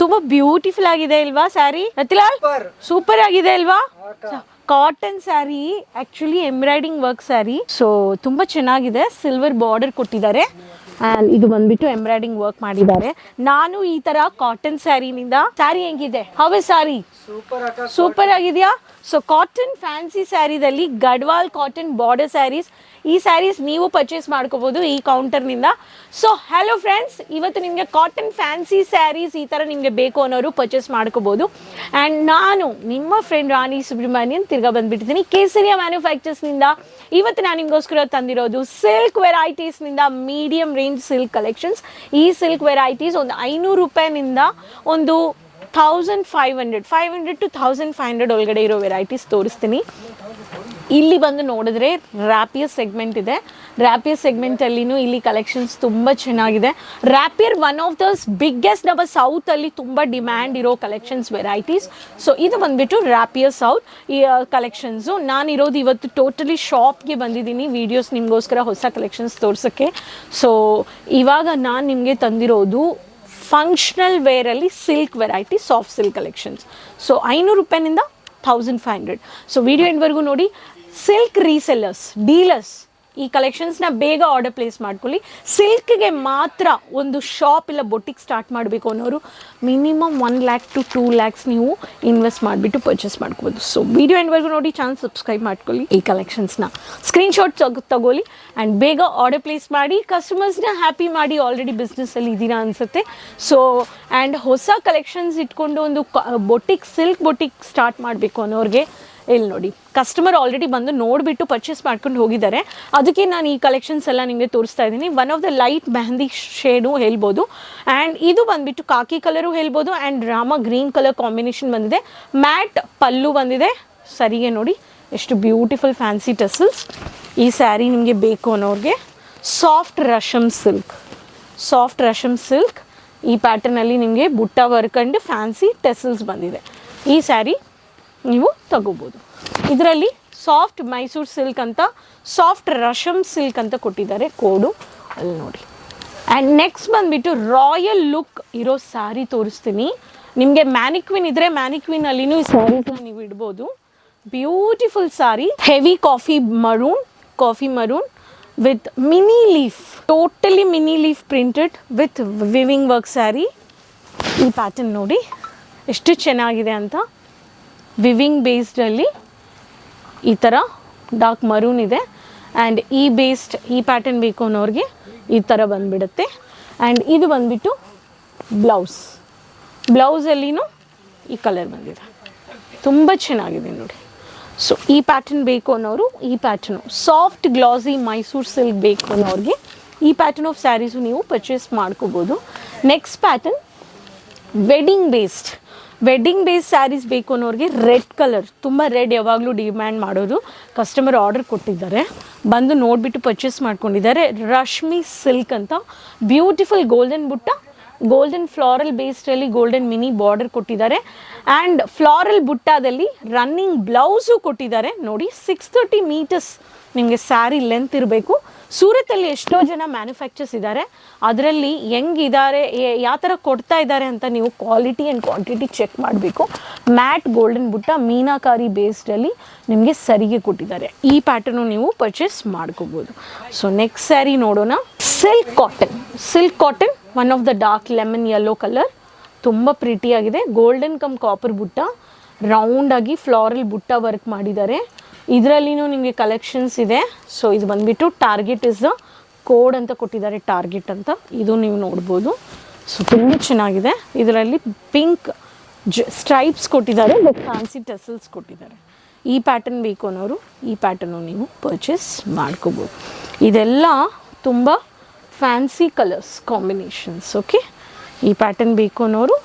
ತುಂಬಾ ಬ್ಯೂಟಿಫುಲ್ ಆಗಿದೆ ಅಲ್ವಾ ಸ್ಯಾರಿ? ರತಿಲಾಲ್ ಸೂಪರ್ ಆಗಿದೆ ಅಲ್ವಾ? Cotton sari, actually embroidering work sari. So ತುಂಬಾ ಚೆನ್ನಾಗಿದೆ, ಸಿಲ್ವರ್ ಬಾರ್ಡರ್ ಕೊಟ್ಟಿದ್ದಾರೆ ಅಂಡ್ ಇದು ಬಂದ್ಬಿಟ್ಟು ಎಂಬ್ರಾಯ್ಡಿಂಗ್ ವರ್ಕ್ ಮಾಡಿದ್ದಾರೆ. ನಾನು ಈ ತರ ಕಾಟನ್ ಸ್ಯಾರಿನಿಂದ ಸ್ಯಾರಿ ಹೆಂಗಿದೆ? ಹೌ ಸ್ಯಾರಿ ಸೂಪರ್ ಆಗಿದೆಯಾ? ಸೊ ಕಾಟನ್ ಫ್ಯಾನ್ಸಿ ಸ್ಯಾರಿದಲ್ಲಿ ಗಡ್ವಾಲ್ ಕಾಟನ್ ಬಾರ್ಡರ್ ಸ್ಯಾರೀಸ್, ಈ ಸ್ಯಾರೀಸ್ ನೀವು ಪರ್ಚೇಸ್ ಮಾಡ್ಕೋಬಹುದು ಈ ಕೌಂಟರ್ನಿಂದ. ಸೊ ಹಲೋ ಫ್ರೆಂಡ್ಸ್, ಇವತ್ತು ನಿಮಗೆ ಕಾಟನ್ ಫ್ಯಾನ್ಸಿ ಸ್ಯಾರೀಸ್ ಈ ಥರ ನಿಮಗೆ ಬೇಕು ಅನ್ನೋರು ಪರ್ಚೇಸ್ ಮಾಡ್ಕೋಬಹುದು. ಆ್ಯಂಡ್ ನಾನು ನಿಮ್ಮ ಫ್ರೆಂಡ್ ರಾಣಿ ಸುಬ್ರಹ್ಮಣ್ಯನ್ ತಿರ್ಗಾ ಬಂದ್ಬಿಟ್ಟಿದ್ದೀನಿ ಕೇಸರಿಯ ಮ್ಯಾನುಫ್ಯಾಕ್ಚರ್ಸ್ನಿಂದ. ಇವತ್ತು ನಾನು ನಿಮಗೋಸ್ಕರ ತಂದಿರೋದು ಸಿಲ್ಕ್ ವೆರೈಟೀಸ್ನಿಂದ ಮೀಡಿಯಂ ರೇಂಜ್ ಸಿಲ್ಕ್ ಕಲೆಕ್ಷನ್ಸ್. ಈ ಸಿಲ್ಕ್ ವೆರೈಟೀಸ್ ಒಂದು 500 ರೂಪಾಯಿನಿಂದ ಒಂದು 1500 to 1500 ಒಳಗಡೆ ಇರೋ ವೆರೈಟೀಸ್ ತೋರಿಸ್ತೀನಿ. ಇಲ್ಲಿ ಬಂದು ನೋಡಿದ್ರೆ ರ್ಯಾಪಿಯರ್ ಸೆಗ್ಮೆಂಟ್ ಇದೆ. ರ್ಯಾಪಿಯರ್ ಸೆಗ್ಮೆಂಟಲ್ಲಿನೂ ಇಲ್ಲಿ ಕಲೆಕ್ಷನ್ಸ್ ತುಂಬ ಚೆನ್ನಾಗಿದೆ. Rapier one of the biggest ನಮ್ಮ ಸೌತಲ್ಲಿ ತುಂಬ ಡಿಮ್ಯಾಂಡ್ ಇರೋ ಕಲೆಕ್ಷನ್ಸ್ ವೆರೈಟೀಸ್. ಸೊ ಇದು ಬಂದುಬಿಟ್ಟು ರ್ಯಾಪಿಯರ್ ಸೌತ್ ಈ ಕಲೆಕ್ಷನ್ಸು. ನಾನಿರೋದು ಇವತ್ತು ಟೋಟಲಿ ಶಾಪ್ಗೆ ಬಂದಿದ್ದೀನಿ ವೀಡಿಯೋಸ್ ನಿಮಗೋಸ್ಕರ ಹೊಸ ಕಲೆಕ್ಷನ್ಸ್ ತೋರ್ಸೋಕ್ಕೆ. ಸೊ ಇವಾಗ ನಾನು ನಿಮಗೆ ತಂದಿರೋದು ಫಂಕ್ಷನಲ್ ವೇರಲ್ಲಿ silk variety, soft silk collections. So 500 ರೂಪಾಯಿನಿಂದ 1500. ಸೊ ವಿಡಿಯೋ ಎಂಡ್ವರೆಗೂ ನೋಡಿ. ಸಿಲ್ಕ್ ರೀಸೆಲ್ಲರ್ಸ್, ಡೀಲರ್ಸ್ ಈ ಕಲೆಕ್ಷನ್ಸ್ನ ಬೇಗ ಆರ್ಡರ್ ಪ್ಲೇಸ್ ಮಾಡ್ಕೊಳ್ಳಿ. ಸಿಲ್ಕ್ಗೆ ಮಾತ್ರ ಒಂದು ಶಾಪ್ ಇಲ್ಲ ಬೊಟಿಕ್ ಸ್ಟಾರ್ಟ್ ಮಾಡಬೇಕು ಅನ್ನೋರು ಮಿನಿಮಮ್ 1 lakh to 2 lakhs ನೀವು ಇನ್ವೆಸ್ಟ್ ಮಾಡಿಬಿಟ್ಟು ಪರ್ಚೇಸ್ ಮಾಡ್ಕೋಬೋದು. ಸೊ ವಿಡಿಯೋ ಎಂಡ್ವರೆಗೂ ನೋಡಿ, ಚಾನಲ್ ಸಬ್ಸ್ಕ್ರೈಬ್ ಮಾಡ್ಕೊಳ್ಳಿ. ಈ ಕಲೆಕ್ಷನ್ಸ್ನ ಸ್ಕ್ರೀನ್ಶಾಟ್ ತಗೊಳ್ಳಿ ಆ್ಯಂಡ್ ಬೇಗ ಆರ್ಡರ್ ಪ್ಲೇಸ್ ಮಾಡಿ, ಕಸ್ಟಮರ್ಸ್ನ ಹ್ಯಾಪಿ ಮಾಡಿ. ಆಲ್ರೆಡಿ ಬಿಸ್ನೆಸ್ಸಲ್ಲಿ ಇದ್ದೀರಾ ಅನಿಸುತ್ತೆ. ಸೊ ಆ್ಯಂಡ್ ಹೊಸ ಕಲೆಕ್ಷನ್ಸ್ ಇಟ್ಕೊಂಡು ಒಂದು ಬೊಟಿಕ್, ಸಿಲ್ಕ್ ಬೊಟಿಕ್ ಸ್ಟಾರ್ಟ್ ಮಾಡಬೇಕು ಅನ್ನೋರಿಗೆ ಇಲ್ಲಿ ನೋಡಿ, ಕಸ್ಟಮರ್ ಆಲ್ರೆಡಿ ಬಂದು ನೋಡಿಬಿಟ್ಟು ಪರ್ಚೇಸ್ ಮಾಡ್ಕೊಂಡು ಹೋಗಿದ್ದಾರೆ. ಅದಕ್ಕೆ ನಾನು ಈ ಕಲೆಕ್ಷನ್ಸ್ ಎಲ್ಲ ನಿಮಗೆ ತೋರಿಸ್ತಾ ಇದ್ದೀನಿ. One of the light mehndi shade ಹೇಳ್ಬೋದು, ಆ್ಯಂಡ್ ಇದು ಬಂದುಬಿಟ್ಟು ಕಾಕಿ ಕಲರು ಹೇಳ್ಬೋದು, and Rama green colour combination ಬಂದಿದೆ. ಮ್ಯಾಟ್ ಪಲ್ಲು ಬಂದಿದೆ. ಸರಿಗೆ ನೋಡಿ ಎಷ್ಟು ಬ್ಯೂಟಿಫುಲ್ ಫ್ಯಾನ್ಸಿ ಟೆಸಲ್ಸ್. ಈ ಸ್ಯಾರಿ ನಿಮಗೆ ಬೇಕು ಅನ್ನೋರಿಗೆ ಸಾಫ್ಟ್ ರಶಮ್ ಸಿಲ್ಕ್, ಸಾಫ್ಟ್ ರಶಮ್ ಸಿಲ್ಕ್ ಈ ಪ್ಯಾಟರ್ನಲ್ಲಿ ನಿಮಗೆ ಬುಟ್ಟ ವರ್ಕ್ ಆ್ಯಂಡ್ ಫ್ಯಾನ್ಸಿ ಟೆಸಲ್ಸ್ ಬಂದಿದೆ. ಈ ಸ್ಯಾರಿ ನೀವು ತಗೋಬೋದು. ಇದರಲ್ಲಿ ಸಾಫ್ಟ್ ಮೈಸೂರು ಸಿಲ್ಕ್ ಅಂತ, ಸಾಫ್ಟ್ ರಶಮ್ ಸಿಲ್ಕ್ ಅಂತ ಕೊಟ್ಟಿದ್ದಾರೆ ಕೋಡು, ಅಲ್ಲಿ ನೋಡಿ. ಆ್ಯಂಡ್ ನೆಕ್ಸ್ಟ್ ಬಂದುಬಿಟ್ಟು ರಾಯಲ್ ಲುಕ್ ಇರೋ ಸ್ಯಾರಿ ತೋರಿಸ್ತೀನಿ ನಿಮಗೆ. ಮ್ಯಾನಿಕ್ವಿನ್ ಇದ್ದರೆ ಮ್ಯಾನಿಕ್ವಿನಲ್ಲಿನೂ ಈ ಸ್ಯಾರೀಸ್ನ ನೀವು ಇಡ್ಬೋದು. Beautiful sari, heavy coffee maroon with mini leaf, totally mini leaf printed with viewing work sari. ಈ ಪ್ಯಾಟರ್ನ್ ನೋಡಿ ಎಷ್ಟು ಚೆನ್ನಾಗಿದೆ ಅಂತ. ವಿವಿಂಗ್ ಬೇಸ್ಡಲ್ಲಿ ಈ ಥರ ಡಾರ್ಕ್ ಮರೂನ್ ಇದೆ. ಆ್ಯಂಡ್ ಈ ಪ್ಯಾಟರ್ನ್ ಬೇಕು ಅನ್ನೋರಿಗೆ ಈ ಥರ ಬಂದುಬಿಡುತ್ತೆ. ಆ್ಯಂಡ್ ಇದು ಬಂದುಬಿಟ್ಟು ಬ್ಲೌಸಲ್ಲಿನೂ ಈ ಕಲರ್ ಬಂದಿದೆ, ತುಂಬ ಚೆನ್ನಾಗಿದೆ ನೋಡಿ. ಸೊ ಈ ಪ್ಯಾಟರ್ನ್ ಬೇಕು ಅನ್ನೋರು ಈ pattern, soft glossy Mysuru silk ಬೇಕು ಅನ್ನೋರಿಗೆ ಈ ಪ್ಯಾಟರ್ನ್ ಆಫ್ ಸ್ಯಾರೀಸು ನೀವು ಪರ್ಚೇಸ್ ಮಾಡ್ಕೋಬೋದು. Next pattern wedding based saris ಬೇಕು ಅನ್ನೋರಿಗೆ ರೆಡ್ ಕಲರ್, ತುಂಬ ರೆಡ್ ಯಾವಾಗಲೂ ಡಿಮ್ಯಾಂಡ್ ಮಾಡೋದು. ಕಸ್ಟಮರ್ ಆರ್ಡರ್ ಕೊಟ್ಟಿದ್ದಾರೆ, ಬಂದು ನೋಡಿಬಿಟ್ಟು ಪರ್ಚೇಸ್ ಮಾಡ್ಕೊಂಡಿದ್ದಾರೆ. ರಶ್ಮಿ ಸಿಲ್ಕ್ ಅಂತ ಬ್ಯೂಟಿಫುಲ್ ಗೋಲ್ಡನ್ ಬುಟ್ಟ, ಗೋಲ್ಡನ್ ಫ್ಲಾರಲ್ ಬೇಸ್ಡಲ್ಲಿ ಗೋಲ್ಡನ್ ಮಿನಿ ಬಾರ್ಡರ್ ಕೊಟ್ಟಿದ್ದಾರೆ. ಆ್ಯಂಡ್ ಫ್ಲಾರಲ್ ಬುಟ್ಟಾದಲ್ಲಿ ರನ್ನಿಂಗ್ ಬ್ಲೌಸು ಕೊಟ್ಟಿದ್ದಾರೆ ನೋಡಿ. 630 ಮೀಟರ್ಸ್ ನಿಮಗೆ ಸ್ಯಾರಿ ಲೆಂತ್ ಇರಬೇಕು. ಸೂರತ್ತಲ್ಲಿ ಎಷ್ಟೋ ಜನ ಮ್ಯಾನುಫ್ಯಾಕ್ಚರ್ಸ್ ಇದ್ದಾರೆ, ಅದರಲ್ಲಿ ಹೆಂಗಿದ್ದಾರೆ, ಯಾವ ಥರ ಕೊಡ್ತಾ ಇದ್ದಾರೆ ಅಂತ ನೀವು ಕ್ವಾಲಿಟಿ ಆ್ಯಂಡ್ ಕ್ವಾಂಟಿಟಿ ಚೆಕ್ ಮಾಡಬೇಕು. ಮ್ಯಾಟ್ ಗೋಲ್ಡನ್ ಬುಟ್ಟ ಮೀನಾಕಾರಿ ಬೇಸ್ಡಲ್ಲಿ ನಿಮಗೆ ಸರಿಗೆ ಕೊಟ್ಟಿದ್ದಾರೆ. ಈ ಪ್ಯಾಟರ್ನು ನೀವು ಪರ್ಚೇಸ್ ಮಾಡ್ಕೋಬೋದು. ಸೊ ನೆಕ್ಸ್ಟ್ ಸ್ಯಾರಿ ನೋಡೋಣ. Silk cotton one of the dark lemon yellow colour, ತುಂಬ ಪ್ರಿಟಿಯಾಗಿದೆ. ಗೋಲ್ಡನ್ ಕಮ್ ಕಾಪರ್ ಬುಟ್ಟ, ರೌಂಡಾಗಿ ಫ್ಲಾರಲ್ ಬುಟ್ಟ ವರ್ಕ್ ಮಾಡಿದ್ದಾರೆ. ಇದರಲ್ಲಿನೂ ನಿಮಗೆ ಕಲೆಕ್ಷನ್ಸ್ ಇದೆ. ಸೊ ಇದು ಬಂದುಬಿಟ್ಟು ಟಾರ್ಗೆಟ್ ಇಸ್ ದ ಕೋಡ್ ಅಂತ ಕೊಟ್ಟಿದ್ದಾರೆ, ಟಾರ್ಗೆಟ್ ಅಂತ. ಇದು ನೀವು ನೋಡ್ಬೋದು. ಸೊ ತುಂಬ ಚೆನ್ನಾಗಿದೆ. ಇದರಲ್ಲಿ ಪಿಂಕ್ ಸ್ಟ್ರೈಪ್ಸ್ ಕೊಟ್ಟಿದ್ದಾರೆ, ಬಟ್ ಫ್ಯಾನ್ಸಿ ಟೆಸಲ್ಸ್ ಕೊಟ್ಟಿದ್ದಾರೆ. ಈ ಪ್ಯಾಟರ್ನ್ ಬೇಕು ಅನ್ನೋರು ಈ ಪ್ಯಾಟರ್ನು ನೀವು ಪರ್ಚೇಸ್ ಮಾಡ್ಕೋಬೋದು. ಇದೆಲ್ಲ ತುಂಬ ಫ್ಯಾನ್ಸಿ ಕಲರ್ಸ್ ಕಾಂಬಿನೇಷನ್ಸ್. ಓಕೆ, ಈ ಪ್ಯಾಟರ್ನ್ ಬೇಕು ಅನ್ನೋರು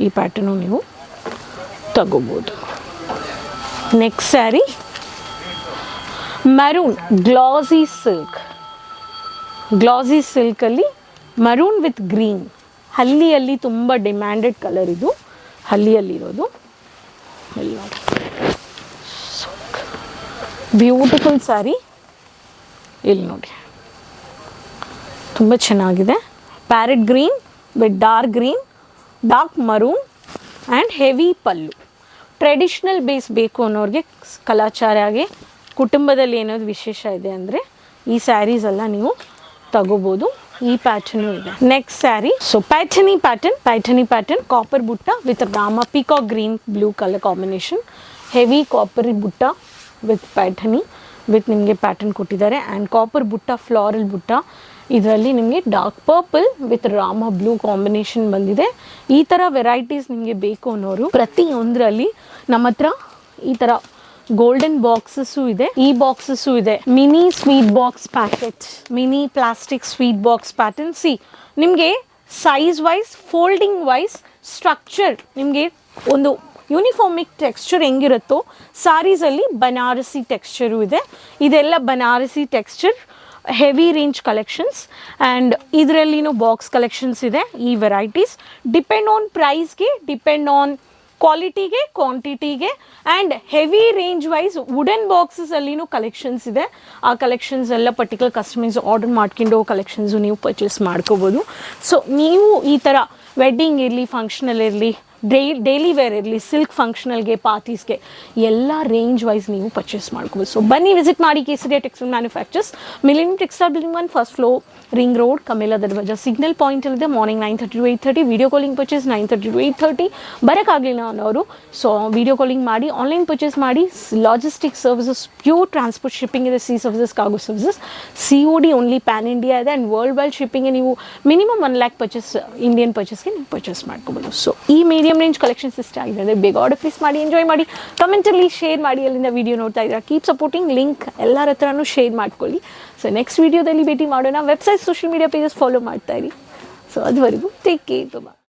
ಈ ಪ್ಯಾಟರ್ನು ನೀವು ತಗೋಬೋದು. ನೆಕ್ಸ್ಟ್ ಸ್ಯಾರಿ ಮರೂನ್ ಗ್ಲಾಸಿ ಸಿಲ್ಕಲ್ಲಿ ಮರೂನ್ ವಿತ್ ಗ್ರೀನ್, ಹಲ್ಲಿಯಲ್ಲಿ ತುಂಬ ಡಿಮ್ಯಾಂಡೆಡ್ ಕಲರ್ ಇದು, ಹಲ್ಲಿಯಲ್ಲಿರೋದು. ಇಲ್ಲಿ ನೋಡಿ, ಬ್ಯೂಟಿಫುಲ್ ಸ್ಯಾರಿ. ಇಲ್ಲಿ ನೋಡಿ ತುಂಬ ಚೆನ್ನಾಗಿದೆ. Parrot green with dark green dark maroon and heavy pallu. Traditional base ಬೇಕು ಅನ್ನೋರಿಗೆ ಕಲಾಚಾರಾಗಿ ಕುಟುಂಬದಲ್ಲಿ ಏನಾದ್ರು ವಿಶೇಷ ಇದೆ ಅಂದರೆ ಈ ಸ್ಯಾರೀಸ್ ಎಲ್ಲ ನೀವು ತಗೋಬೋದು. ಈ ಪ್ಯಾಟರ್ನು ಇದೆ. Next sari, so Paithani pattern copper butta with Rama peacock green blue colour combination, heavy copper butta with Paithani with ನಿಮಗೆ ಪ್ಯಾಟರ್ನ್ ಕೊಟ್ಟಿದ್ದಾರೆ and copper butta floral butta. ಇದರಲ್ಲಿ ನಿಮಗೆ dark purple with Rama blue combination ಬಂದಿದೆ. ಈ ಥರ ವೆರೈಟೀಸ್ ನಿಮಗೆ ಬೇಕು ಅನ್ನೋರು ಪ್ರತಿಯೊಂದರಲ್ಲಿ ನಮ್ಮ ಹತ್ರ ಈ ಥರ ಗೋಲ್ಡನ್ ಬಾಕ್ಸಸ್ಸು ಇದೆ, ಈ ಬಾಕ್ಸಸ್ಸು ಇದೆ. Mini sweet box packet, mini plastic sweet box pattern. ನಿಮಗೆ size wise, folding wise, structure ನಿಮಗೆ ಒಂದು ಯೂನಿಫಾರ್ಮಿಕ್ ಟೆಕ್ಸ್ಚರ್ ಹೆಂಗಿರುತ್ತೋ ಸಾರೀಸಲ್ಲಿ ಬನಾರಸಿ ಟೆಕ್ಸ್ಚರು ಇದೆ. ಇದೆಲ್ಲ Banarasi texture heavy range collections and ಇದರಲ್ಲಿನೂ ಬಾಕ್ಸ್ ಕಲೆಕ್ಷನ್ಸ್ ಇದೆ. ಈ ವೆರೈಟೀಸ್ ಡಿಪೆಂಡ್ ಆನ್ ಪ್ರೈಸ್ಗೆ, ಡಿಪೆಂಡ್ ಆನ್ ಕ್ವಾಲಿಟಿಗೆ, ಕ್ವಾಂಟಿಟಿಗೆ and heavy range wise wooden ಬಾಕ್ಸಸಲ್ಲಿನೂ ಕಲೆಕ್ಷನ್ಸ್ ಇದೆ. ಆ ಕಲೆಕ್ಷನ್ಸ್ ಎಲ್ಲ ಪರ್ಟಿಕ್ಯುಲರ್ ಕಸ್ಟಮೈಸ್ ಆರ್ಡರ್ ಮಾಡ್ಕೊಂಡು ಕಲೆಕ್ಷನ್ಸು ನೀವು ಪರ್ಚೇಸ್ ಮಾಡ್ಕೋಬೋದು. ಸೊ ನೀವು ಈ ಥರ ವೆಡ್ಡಿಂಗ್ ಇರಲಿ, ಫಂಕ್ಷನಲ್ ಇರಲಿ, ಡೈಲಿ ವೇರ್ ಇರಲಿ, ಸಿಲ್ಕ್ ಫಂಕ್ಷನಲ್ಗೆ, ಪಾರ್ಟೀಸ್ಗೆ ಎಲ್ಲ ರೇಂಜ್ ವೈಸ್ ನೀವು ಪರ್ಚೇಸ್ ಮಾಡ್ಕೋಬೋದು. ಸೊ ಬನ್ನಿ ವಿಸಿಟ್ ಮಾಡಿ Kesariya textile manufactures, millennium textile building 1, first floor, ring road, Kamela Darwaja signal ಪಾಯಿಂಟಲ್ಲಿದೆ. Morning 9:30 to 8:30, video calling purchase 9:30 to 8:30. ಬರೋಕ್ಕಾಗಲಿಲ್ಲ ಅನ್ನೋರು ಸೊ ವಿಡಿಯೋ ಕಾಲಿಂಗ್ ಮಾಡಿ, ಆನ್ಲೈನ್ ಪರ್ಚೇಸ್ ಮಾಡಿ. Logistic services, pure transport shipping ಇದೆ, sea services, cargo services, COD only pan India ಇದೆ and world wide ಶಿಪ್ಪಿಂಗ್ಗೆ ನೀವು minimum 1 lakh purchase, Indian ಪರ್ಚೇಸ್ಗೆ ನೀವು purchase ಮಾಡ್ಕೋಬೋದು. So ಈ ಮೀಡಿಯಂ ರೇಂಜ್ ಕಲೆಕ್ಷನ್ಸ್ ಇಷ್ಟ ಆಗಿದೆ ಅಂದರೆ ಬೇಗ ಆರ್ಡರ್ ಪ್ಲೇಸ್ ಮಾಡಿ, ಎಂಜಾಯ್ ಮಾಡಿ, ಕಮೆಂಟಲ್ಲಿ ಶೇರ್ ಮಾಡಿ. ಅಲ್ಲಿಂದ ವಿಡಿಯೋ ನೋಡ್ತಾ ಇದ್ದೀರಾ, ಕೀಪ್ ಸಪೋರ್ಟಿಂಗ್, ಲಿಂಕ್ ಎಲ್ಲರ ಹತ್ರನೂ ಶೇರ್ ಮಾಡ್ಕೊಳ್ಳಿ. ಸೊ ನೆಕ್ಸ್ಟ್ ವಿಡಿಯೋದಲ್ಲಿ ಭೇಟಿ ಮಾಡೋಣ. Website, social media pages follow ಮಾಡ್ತಾ ಇರಿ. ಸೊ ಅದುವರೆಗೂ ಟೇಕ್ ಕೇರ್.